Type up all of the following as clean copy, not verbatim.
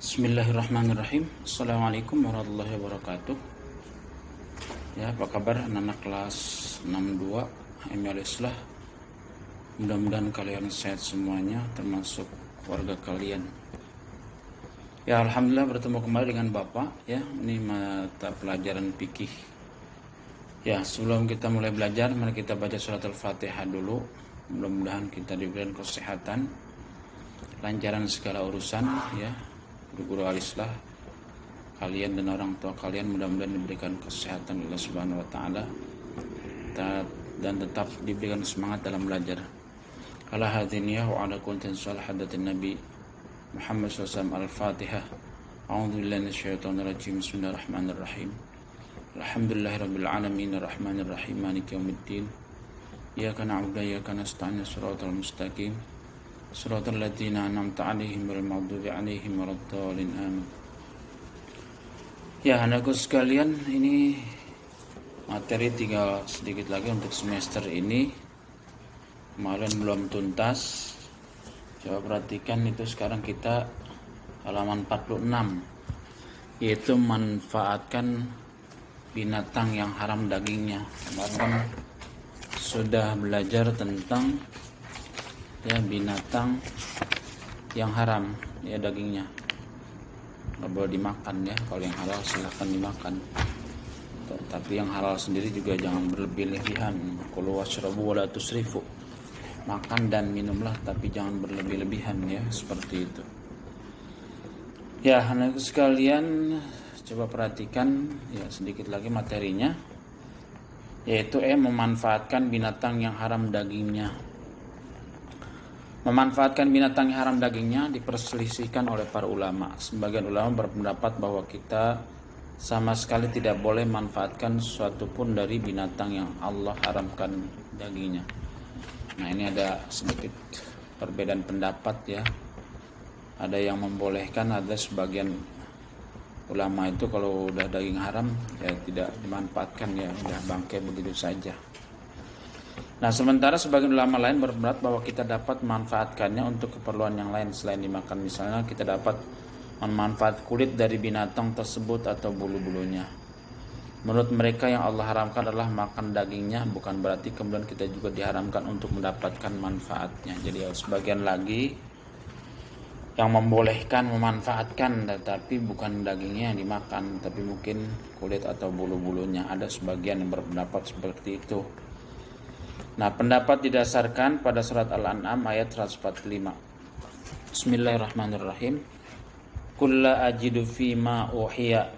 Bismillahirrahmanirrahim. Assalamualaikum warahmatullahi wabarakatuh. Ya, apa kabar anak-anak kelas 62 ML Islah? Mudah-mudahan kalian sehat semuanya, termasuk keluarga kalian. Ya, alhamdulillah bertemu kembali dengan Bapak ya. Ini mata pelajaran fikih. Ya, sebelum kita mulai belajar, mari kita baca surat Al-Fatihah dulu. Mudah-mudahan kita diberikan kesehatan, lancaran segala urusan ya. Guru Alislah, kalian dan orang tua kalian mudah-mudahan diberikan kesehatan Allah Subhanahu wa taala dan tetap diberikan semangat dalam belajar. Ala hadiniyah wa ala kuntin salih hadatin Nabi Muhammad SAW. Al-Fatihah. A'udzubillahi minasyaitonir rajim. Bismillahirrahmanirrahim. Alhamdulillahirabbil alamin arrahmanir rahim maliki yaumiddin. Iyyaka na'budu wa iyyaka nasta'in shiratal mustaqim. Suratul ladzina an'amta 'alaihim wal maghdubi 'alaihim waladdallin amin. Ya, anakku sekalian, ini materi tinggal sedikit lagi untuk semester ini. Kemarin belum tuntas. Coba perhatikan itu sekarang kita halaman 46, yaitu manfaatkan binatang yang haram dagingnya. Kemarin kan sudah belajar tentang ya binatang yang haram ya dagingnya, nggak boleh dimakan ya. Kalau yang halal silahkan dimakan, tapi yang halal sendiri juga jangan berlebih-lebihan. Kulu washrabu wala tusrifu, makan dan minumlah tapi jangan berlebih-lebihan ya, seperti itu ya. Anakku sekalian, coba perhatikan ya sedikit lagi materinya, yaitu memanfaatkan binatang yang haram dagingnya. Memanfaatkan binatang yang haram dagingnya diperselisihkan oleh para ulama. Sebagian ulama berpendapat bahwa kita sama sekali tidak boleh manfaatkan sesuatu pun dari binatang yang Allah haramkan dagingnya. Nah, ini ada sedikit perbedaan pendapat ya. Ada yang membolehkan, ada sebagian ulama itu kalau udah daging haram ya tidak dimanfaatkan ya, udah bangkai begitu saja. Nah, sementara sebagian ulama lain berpendapat bahwa kita dapat memanfaatkannya untuk keperluan yang lain selain dimakan. Misalnya kita dapat memanfaat kulit dari binatang tersebut atau bulu-bulunya. Menurut mereka yang Allah haramkan adalah makan dagingnya, bukan berarti kemudian kita juga diharamkan untuk mendapatkan manfaatnya. Jadi sebagian lagi yang membolehkan memanfaatkan, tetapi bukan dagingnya yang dimakan, tapi mungkin kulit atau bulu-bulunya. Ada sebagian yang berpendapat seperti itu. Nah, pendapat didasarkan pada surat Al-An'am ayat 145. Bismillahirrahmanirrahim. Qul la ajidu fima uhiya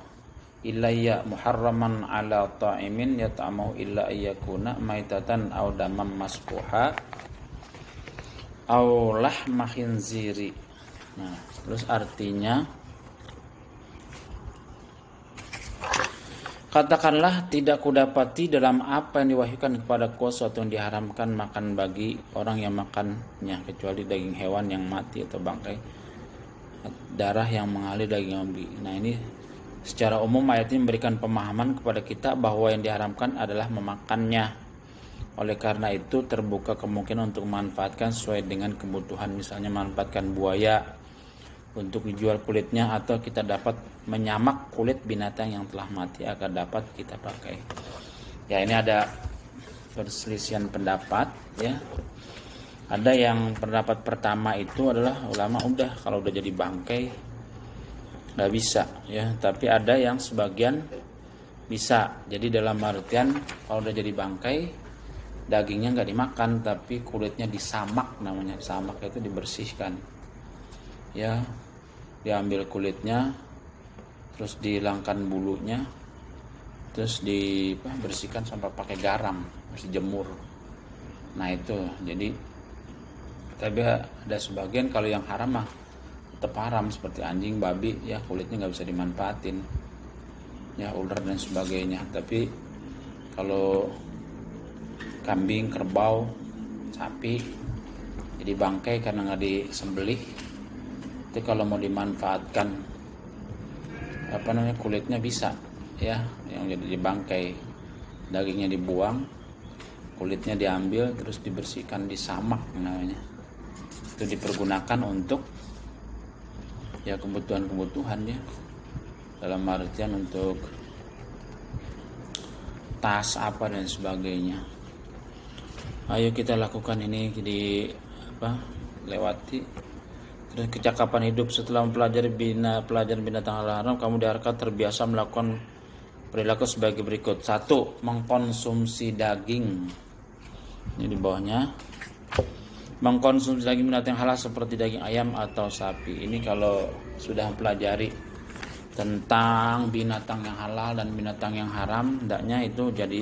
ilayya muharraman ala ta'imin yat'amuhu illa ayyakuna maitatan aw damam masfuha aw lahma khinziri. Nah, terus artinya, katakanlah, tidak kudapati dalam apa yang diwahyukan kepadaku sesuatu yang diharamkan makan bagi orang yang makannya, kecuali daging hewan yang mati atau bangkai, darah yang mengalir, daging yang babi. Nah, ini secara umum ayat ini memberikan pemahaman kepada kita bahwa yang diharamkan adalah memakannya. Oleh karena itu terbuka kemungkinan untuk memanfaatkan sesuai dengan kebutuhan. Misalnya memanfaatkan buaya untuk dijual kulitnya, atau kita dapat menyamak kulit binatang yang telah mati agar dapat kita pakai. Ya, ini ada perselisihan pendapat ya. Ada yang pendapat pertama itu adalah ulama udah kalau udah jadi bangkai nggak bisa ya, tapi ada yang sebagian bisa. Jadi dalam artian kalau udah jadi bangkai dagingnya nggak dimakan tapi kulitnya disamak, namanya samak itu dibersihkan ya, diambil kulitnya, terus dihilangkan bulunya, terus dibersihkan sampai pakai garam, terus dijemur. Nah itu, jadi tapi ada sebagian kalau yang haram mah tetap haram, seperti anjing, babi ya, kulitnya nggak bisa dimanfaatin ya, ular dan sebagainya. Tapi kalau kambing, kerbau, sapi jadi bangkai karena nggak disembelih, itu kalau mau dimanfaatkan kulitnya bisa ya, yang jadi dibangkai, dagingnya dibuang, kulitnya diambil, terus dibersihkan, disamak namanya. Itu dipergunakan untuk ya kebutuhan-kebutuhan ya, dalam artian untuk tas apa dan sebagainya. Ayo kita lakukan ini di lewati. Terus kecakapan hidup setelah mempelajari pelajaran binatang haram, kamu diharapkan terbiasa melakukan perilaku sebagai berikut. 1. Mengkonsumsi daging. Ini di bawahnya. Mengkonsumsi daging binatang halal seperti daging ayam atau sapi. Ini kalau sudah mempelajari tentang binatang yang halal dan binatang yang haram, hendaknya itu jadi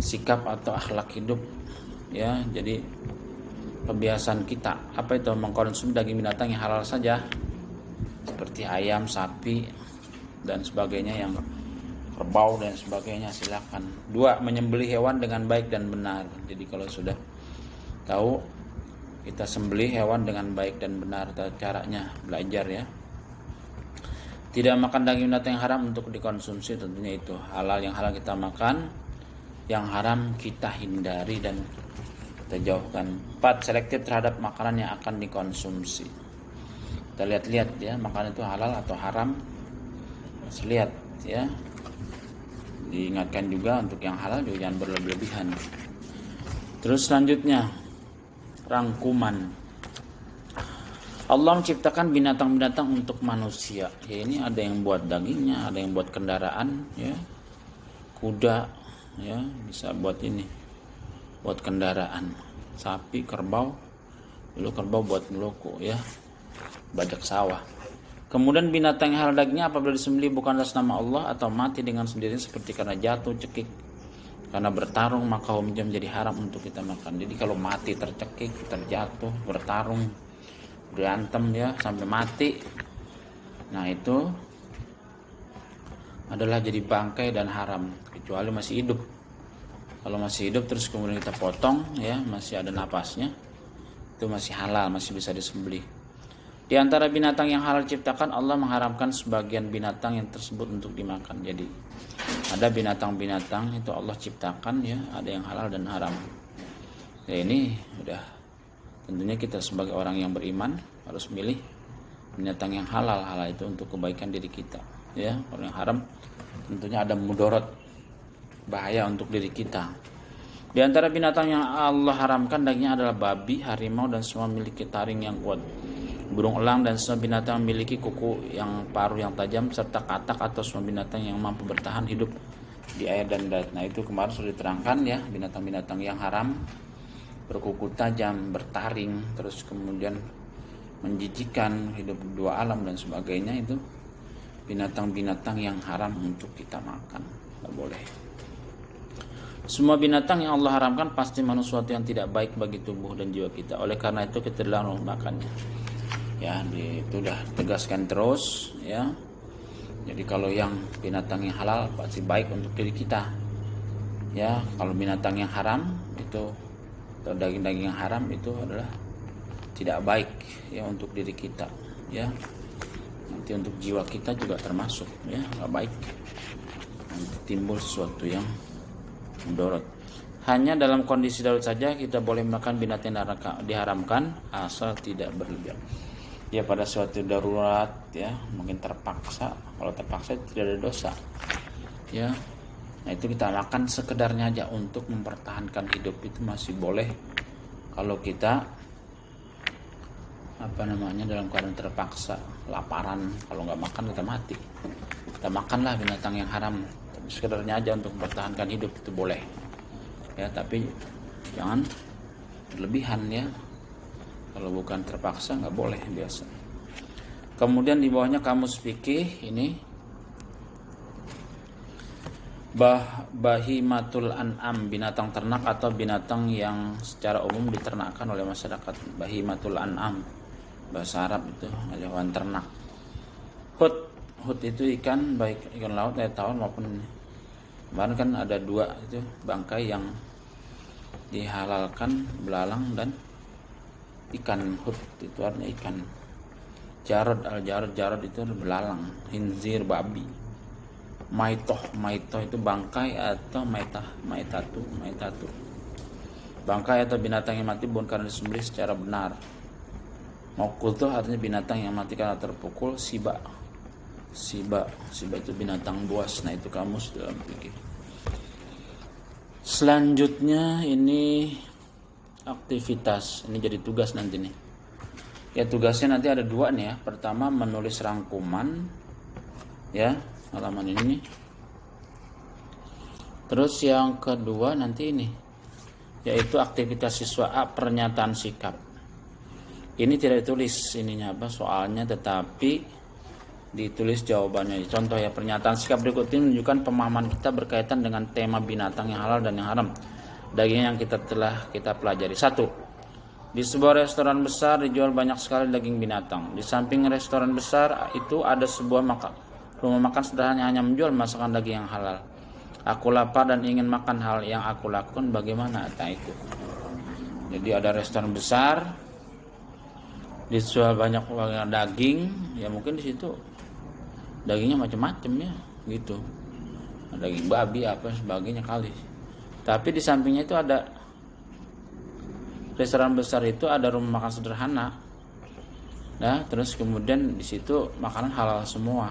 sikap atau akhlak hidup ya. Jadi kebiasaan kita apa itu mengkonsumsi daging binatang yang halal saja, seperti ayam, sapi dan sebagainya, yang kerbau dan sebagainya, silakan. 2. Menyembelih hewan dengan baik dan benar. Jadi kalau sudah tahu kita sembelih hewan dengan baik dan benar, caranya belajar ya. Tidak makan daging binatang yang haram untuk dikonsumsi, tentunya itu halal. Yang halal kita makan, yang haram kita hindari dan kita jauhkan. 4. Selektif terhadap makanan yang akan dikonsumsi. Kita lihat-lihat ya, makanan itu halal atau haram. Harus lihat ya. Diingatkan juga untuk yang halal juga jangan berlebihan. Terus selanjutnya, rangkuman. Allah menciptakan binatang-binatang untuk manusia. Ya, ini ada yang buat dagingnya, ada yang buat kendaraan ya. Kuda ya, bisa buat ini. Buat kendaraan. Sapi, kerbau. Dulu kerbau buat meloko ya. Bajak sawah. Kemudian binatang yang halal dagingnya apabila disembelih bukan atas nama Allah atau mati dengan sendirinya seperti karena jatuh, cekik, karena bertarung, maka hukumnya menjadi haram untuk kita makan. Jadi kalau mati, tercekik, terjatuh, bertarung, berantem ya sampai mati, nah itu adalah jadi bangkai dan haram, kecuali masih hidup. Kalau masih hidup terus kemudian kita potong ya, masih ada napasnya, itu masih halal, masih bisa disembelih. Di antara binatang yang halal diciptakan, Allah mengharamkan sebagian binatang yang tersebut untuk dimakan. Jadi ada binatang-binatang itu Allah ciptakan ya, ada yang halal dan haram. Ya ini udah, tentunya kita sebagai orang yang beriman harus milih binatang yang halal itu untuk kebaikan diri kita ya. Kalau yang haram tentunya ada mudorot, bahaya untuk diri kita. Di antara binatang yang Allah haramkan dagingnya adalah babi, harimau dan semua memiliki taring yang kuat, burung elang dan semua binatang memiliki kuku yang paruh yang tajam, serta katak atau semua binatang yang mampu bertahan hidup di air dan darat. Nah itu kemarin sudah diterangkan ya, binatang-binatang yang haram, berkuku tajam, bertaring, terus kemudian menjijikan, hidup di dua alam dan sebagainya, itu binatang-binatang yang haram untuk kita makan, tidak boleh. Semua binatang yang Allah haramkan pasti sesuatu yang tidak baik bagi tubuh dan jiwa kita. Oleh karena itu kita dilarang makannya. Ya, itu sudah tegaskan terus ya. Jadi kalau yang binatang yang halal pasti baik untuk diri kita. Ya, kalau binatang yang haram itu, atau daging-daging yang haram itu adalah tidak baik ya untuk diri kita ya. Nanti untuk jiwa kita juga termasuk ya, nggak baik. Nanti timbul sesuatu yang mudorot. Hanya dalam kondisi darurat saja kita boleh makan binatang yang diharamkan asal tidak berlebihan. Ya pada suatu darurat ya, mungkin terpaksa. Kalau terpaksa tidak ada dosa. Ya. Nah, itu kita makan sekedarnya aja untuk mempertahankan hidup, itu masih boleh. Kalau kita dalam keadaan terpaksa, laparan, kalau nggak makan kita mati. Kita makanlah binatang yang haram, tapi sekedarnya aja untuk mempertahankan hidup, itu boleh. Ya, tapi jangan berlebihan ya. Kalau bukan terpaksa nggak boleh, biasa. Kemudian di bawahnya kamus fikih ini, bahimatul an'am, binatang ternak atau binatang yang secara umum diternakkan oleh masyarakat. Bahimatul an'am, bahasa Arab itu hewan ternak. Hut itu ikan, baik ikan laut, air tawar maupun kemarin kan ada dua itu bangkai yang dihalalkan, belalang dan ikan. Hut itu artinya ikan. Jarad itu belalang. Hinzir babi. Maitoh itu bangkai atau maitatu. Bangkai atau binatang yang mati bukan karena disembelih secara benar. Mokul itu artinya binatang yang mati karena terpukul. Siba itu binatang buas. Nah itu kamus dalam fikih. Selanjutnya ini aktivitas. Ini jadi tugas nanti nih. Ya tugasnya nanti ada 2 nih ya. Pertama menulis rangkuman ya, halaman ini nih. Terus yang kedua nanti ini, yaitu aktivitas siswa A, pernyataan sikap. Ini tidak ditulis ininya apa soalnya, tetapi ditulis jawabannya. Contoh ya, pernyataan sikap berikut ini menunjukkan pemahaman kita berkaitan dengan tema binatang yang halal dan yang haram daging yang telah kita pelajari. 1. Di sebuah restoran besar dijual banyak sekali daging binatang. Di samping restoran besar itu ada sebuah rumah makan sederhana hanya menjual masakan daging yang halal. Aku lapar dan ingin makan, hal yang aku lakukan bagaimana? Nah itu. Jadi ada restoran besar, dijual banyak daging, ya mungkin di situ dagingnya macam-macam ya, gitu. Daging babi apa sebagainya kali. Tapi di sampingnya itu ada restoran besar, itu ada rumah makan sederhana. Nah, terus kemudian di situ makanan halal semua.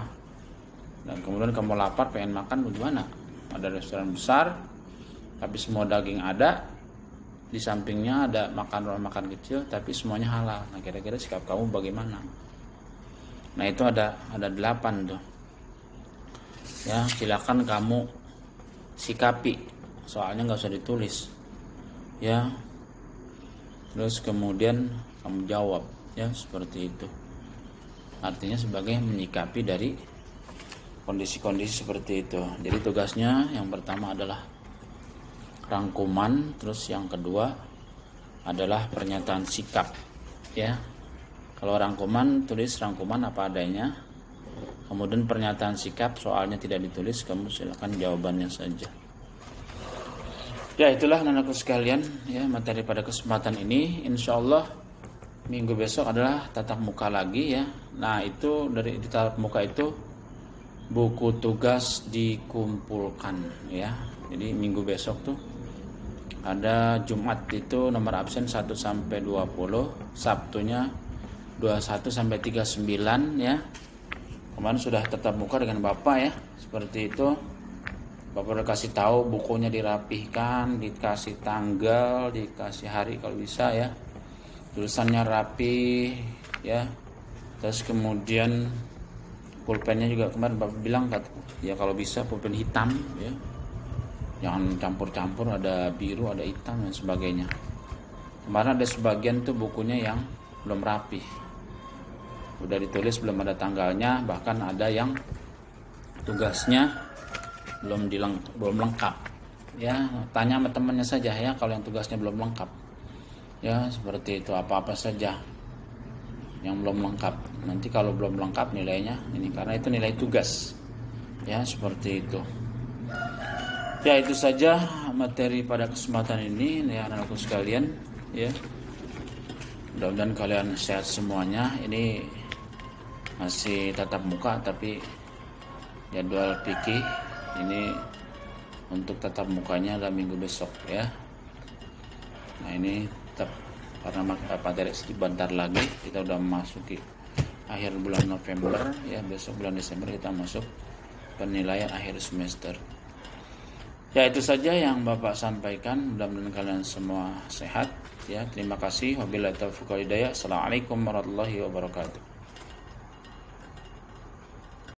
Dan kemudian kamu lapar pengen makan bagaimana? Ada restoran besar tapi semua daging ada, di sampingnya ada rumah makan kecil tapi semuanya halal. Nah kira-kira sikap kamu bagaimana? Nah itu ada 8 tuh ya, silakan kamu sikapi, soalnya nggak usah ditulis ya. Terus kemudian kamu jawab ya, seperti itu. Artinya sebagai menyikapi dari kondisi-kondisi seperti itu. Jadi tugasnya yang pertama adalah rangkuman, terus yang kedua adalah pernyataan sikap ya. Kalau rangkuman, tulis rangkuman apa adanya. Kemudian pernyataan sikap, soalnya tidak ditulis, kamu silakan jawabannya saja. Ya itulah anak-anakku sekalian ya, materi pada kesempatan ini. Insya Allah minggu besok adalah tatap muka lagi ya. Nah itu dari di tatap muka itu buku tugas dikumpulkan ya. Jadi minggu besok tuh ada Jumat itu nomor absen 1 sampai 20, Sabtunya 21 sampai 39 ya. Kemarin sudah tatap muka dengan Bapak ya, seperti itu. Bapak udah kasih tahu bukunya dirapihkan, dikasih tanggal, dikasih hari kalau bisa ya. Tulisannya rapi ya. Terus kemudian pulpennya juga kemarin Bapak bilang ya kalau bisa pulpen hitam ya, jangan campur-campur, ada biru ada hitam dan sebagainya. Kemarin ada sebagian tuh bukunya yang belum rapi, udah ditulis belum ada tanggalnya, bahkan ada yang tugasnya belum lengkap ya. Tanya sama temannya saja ya kalau yang tugasnya belum lengkap ya, seperti itu. Apa-apa saja yang belum lengkap, nanti kalau belum lengkap nilainya ini, karena itu nilai tugas ya, seperti itu ya. Itu saja materi pada kesempatan ini ya anak-anakku sekalian ya. Mudah-mudahan kalian sehat semuanya. Ini masih tatap muka tapi jadwal fikih ini untuk tatap mukanya adalah minggu besok ya. Nah ini tetap karena materi sebentar lagi kita udah memasuki akhir bulan November ya, besok bulan Desember kita masuk penilaian akhir semester ya. Itu saja yang Bapak sampaikan, mudah-mudahan kalian semua sehat ya. Terima kasih. Wabillahi taufiq wal hidayah. Assalamualaikum warahmatullahi wabarakatuh.